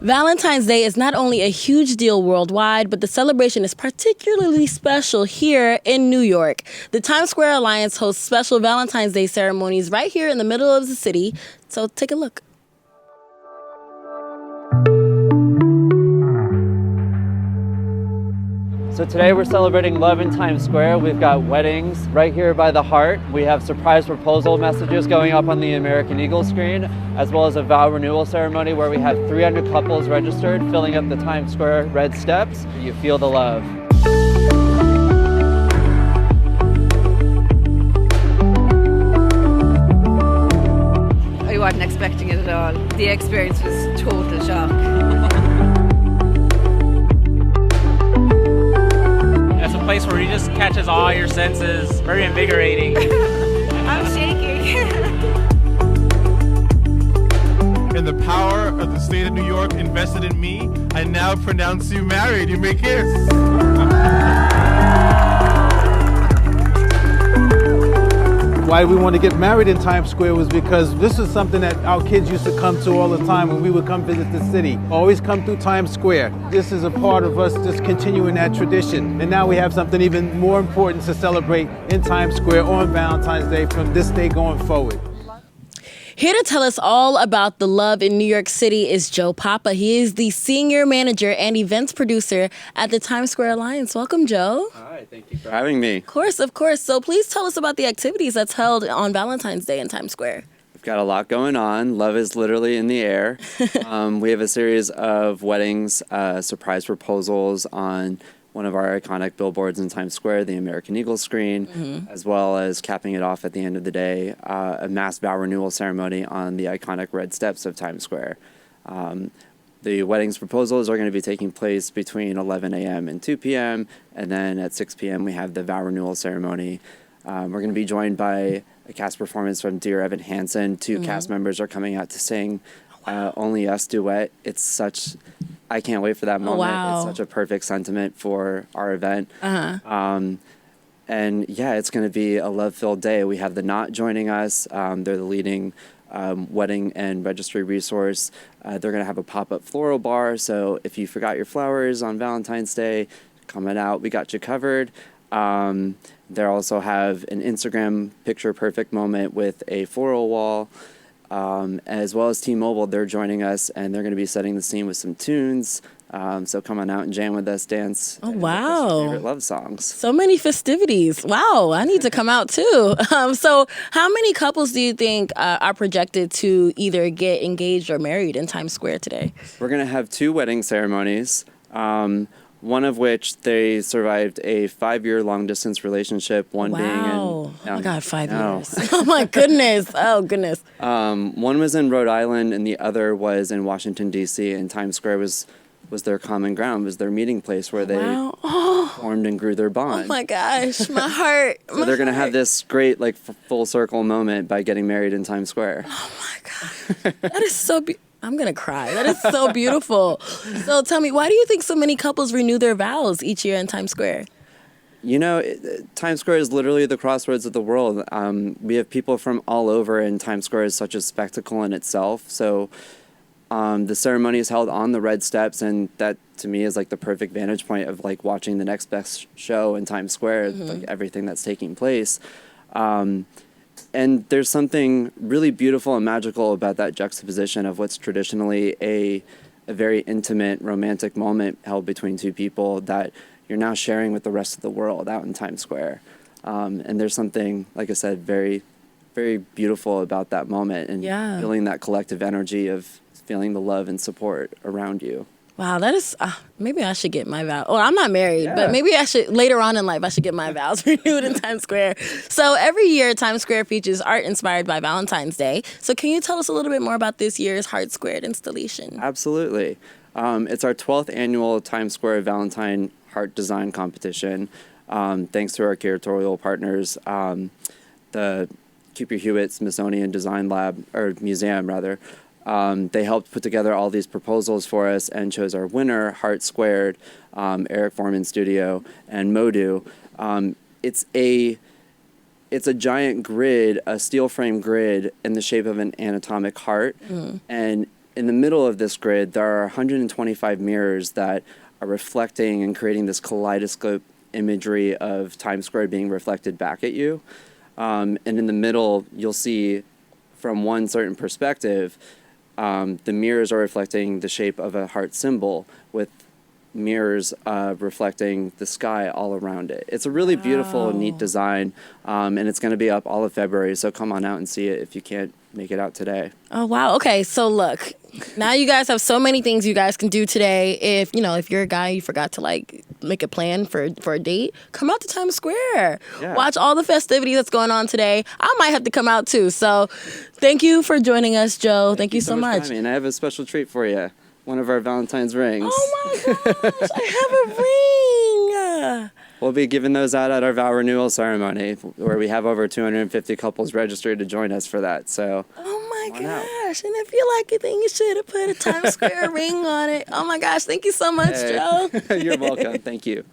Valentine's Day is not only a huge deal worldwide, but the celebration is particularly special here in New York. The Times Square Alliance hosts special Valentine's Day ceremonies right here in the middle of the city. So take a look. So today we're celebrating love in Times Square. We've got weddings right here by the heart. We have surprise proposal messages going up on the American Eagle screen, as well as a vow renewal ceremony where we have 300 couples registered, filling up the Times Square red steps. You feel the love. I wasn't expecting it at all. The experience was total shock. It's a place where he just catches all your senses. Very invigorating. I'm shaking. And the power of the state of New York invested in me, I now pronounce you married. You may kiss. Why we want to get married in Times Square was because this is something that our kids used to come to all the time when we would come visit the city. Always come through Times Square. This is a part of us just continuing that tradition. And now we have something even more important to celebrate in Times Square on Valentine's Day from this day going forward. Here to tell us all about the love in New York City is Joe Papa. He is the senior manager and events producer at the Times Square Alliance. Welcome, Joe. Hi, thank you for having me. Of course. So please tell us about the activities that's held on Valentine's Day in Times Square. We've got a lot going on. Love is literally in the air. We have a series of weddings, surprise proposals on one of our iconic billboards in Times Square, the American Eagle screen, as well as capping it off at the end of the day, a mass vow renewal ceremony on the iconic red steps of Times Square. The weddings proposals are going to be taking place between 11 a.m. and 2 p.m., and then at 6 p.m. we have the vow renewal ceremony. We're going to be joined by a cast performance from Dear Evan Hansen. Two cast members are coming out to sing Only Us duet. I can't wait for that moment. Wow. It's such a perfect sentiment for our event. And yeah, it's going to be a love-filled day. We have the Knot joining us. They're the leading wedding and registry resource. They're going to have a pop-up floral bar. So if you forgot your flowers on Valentine's Day, coming out, we got you covered. They also have an Instagram picture-perfect moment with a floral wall. As well as T-Mobile, they're joining us, and they're going to be setting the scene with some tunes. So come on out and jam with us, dance. Oh, and wow. make us your favorite love songs. So many festivities. Wow, I need to come out too. So how many couples do you think are projected to either get engaged or married in Times Square today? We're going to have 2 wedding ceremonies. One of which they survived a 5-year long-distance relationship. One being in... Oh my God, 5 years. Oh my goodness. Oh goodness. One was in Rhode Island, and the other was in Washington, D.C., and Times Square was their common ground, was their meeting place where they formed and grew their bond. Oh my gosh, my heart. So they're going to have this great full circle moment by getting married in Times Square. Oh my gosh. That is so I'm going to cry. That is so beautiful. So tell me, why do you think so many couples renew their vows each year in Times Square? You know, Times Square is literally the crossroads of the world. We have people from all over, and Times Square is such a spectacle in itself. So the ceremony is held on the red steps, and that to me is the perfect vantage point of watching the next best show in Times Square, everything that's taking place. And there's something really beautiful and magical about that juxtaposition of what's traditionally a very intimate, romantic moment held between 2 people that you're now sharing with the rest of the world out in Times Square. And there's something, like I said, very, very beautiful about that moment and feeling that collective energy of feeling the love and support around you. Wow, that is, maybe I should get my vows. Well, I'm not married, but maybe I should, later on in life, I should get my vows renewed in Times Square. So every year, Times Square features art inspired by Valentine's Day. So can you tell us a little bit more about this year's Heart Squared installation? Absolutely. It's our 12th annual Times Square Valentine Heart Design Competition. Thanks to our curatorial partners, the Cooper Hewitt Smithsonian Design Lab, or Museum rather. They helped put together all these proposals for us and chose our winner, Heart Squared, Eric Foreman Studio, and Modu. It's a giant grid, a steel frame grid in the shape of an anatomic heart. And in the middle of this grid, there are 125 mirrors that are reflecting and creating this kaleidoscope imagery of Times Square being reflected back at you. And in the middle, you'll see from one certain perspective, the mirrors are reflecting the shape of a heart symbol with mirrors reflecting the sky all around it. It's a really beautiful, neat design, and it's going to be up all of February, so come on out and see it if you can't make it out today. Oh, wow. Okay, so look, now you guys have so many things you guys can do today. If you're a guy, you forgot to like make a plan for a date, come out to Times Square. Yeah. Watch all the festivities that's going on today. I might have to come out too. So thank you for joining us, Joe. Thank you so much. And I have a special treat for you. One of our Valentine's rings. Oh my gosh, I have a ring. We'll be giving those out at our vow renewal ceremony, where we have over 250 couples registered to join us for that. So, oh my come on out. gosh, and if you like it, then you should have put a Times Square ring on it. Oh my gosh, thank you so much, Hey. Joe. You're welcome. Thank you.